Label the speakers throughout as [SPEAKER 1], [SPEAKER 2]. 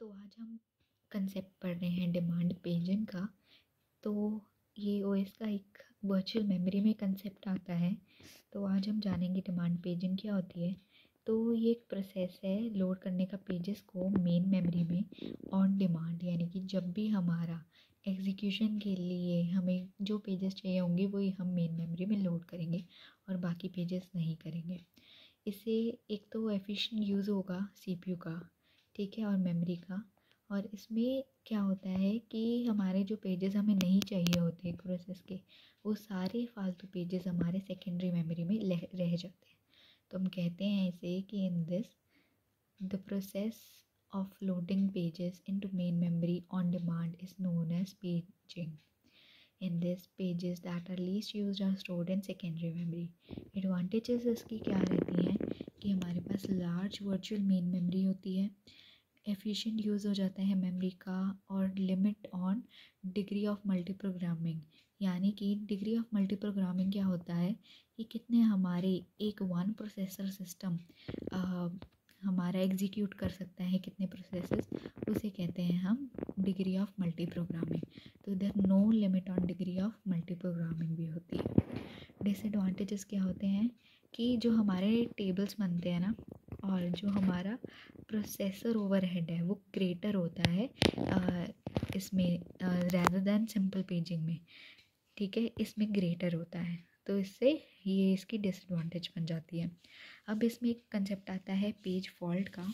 [SPEAKER 1] तो आज हम कंसेप्ट पढ़ रहे हैं डिमांड पेजिंग का। तो ये ओएस का एक वर्चुअल मेमोरी में कंसेप्ट आता है। तो आज हम जानेंगे डिमांड पेजिंग क्या होती है। तो ये एक प्रोसेस है लोड करने का पेजेस को मेन मेमोरी में ऑन डिमांड, यानी कि जब भी हमारा एग्जीक्यूशन के लिए हमें जो पेजेस चाहिए होंगे वही हम मेन मेमोरी में लोड करेंगे और बाकी पेजेस नहीं करेंगे। इससे एक तो एफिशिएंट यूज़ होगा सीपीयू का, ठीक है, और मेमोरी का। और इसमें क्या होता है कि हमारे जो पेजेस हमें नहीं चाहिए होते एक प्रोसेस के, वो सारे फालतू पेजेस हमारे सेकेंडरी मेमोरी में रह जाते हैं। तो हम कहते हैं इसे कि in this the process of loading pages into main memory on demand is known as paging. In this, pages that are least used are stored in secondary memory. Advantages इसकी क्या रहती हैं कि हमारे पास लार्ज वर्चुअल मेन मेमोरी होती है, efficient use हो जाता है मेमोरी का, और limit on degree of multi programming. यानी कि डिग्री ऑफ मल्टी प्रोग्रामिंग क्या होता है कि कितने हमारे एक वन प्रोसेसर सिस्टम हमारा एग्जीक्यूट कर सकता है, कितने प्रोसेसेस, उसे कहते हैं हम डिग्री ऑफ मल्टी प्रोग्रामिंग। तो इधर no limit on degree of multi programming भी होती है। डिसएडवांटेजेस क्या होते हैं कि जो हमारे टेबल्स बनते हैं ना, और जो हमारा प्रोसेसर ओवरहेड है वो ग्रेटर होता है इसमें रैदर दैन सिंपल पेजिंग में, ठीक है, इसमें ग्रेटर होता है। तो इससे ये इसकी डिसएडवांटेज बन जाती है। अब इसमें एक कंसेप्ट आता है पेज फॉल्ट का।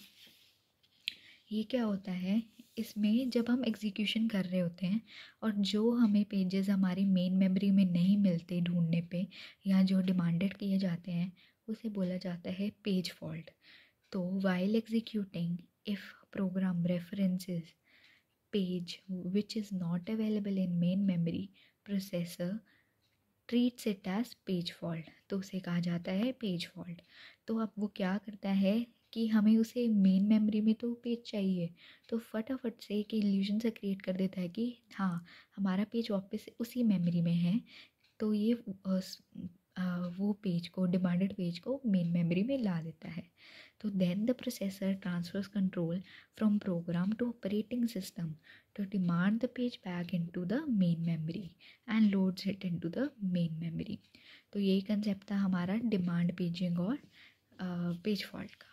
[SPEAKER 1] ये क्या होता है, इसमें जब हम एग्जीक्यूशन कर रहे होते हैं और जो हमें पेजेस हमारी मेन मेमोरी में नहीं मिलते ढूंढने पे, या जो डिमांडेड किए जाते हैं, उसे बोला जाता है पेज फॉल्ट। तो while executing, if program references page which is not available in main memory, processor treats it as page fault. तो उसे कहा जाता है पेज फॉल्ट। तो अब वो क्या करता है कि हमें उसे मेन मेमोरी में तो पेज चाहिए, तो फटाफट से एक इल्यूजन से क्रिएट कर देता है कि हाँ, हमारा पेज वापस उसी मेमोरी में है। तो ये वो पेज को, डिमांडेड पेज को मेन मेमोरी में ला देता है। तो then the processor transfers control from program to operating system to demand the page back into the main memory and loads it into the main memory। तो यही concept था हमारा डिमांड पेजिंग और पेज फॉल्ट का।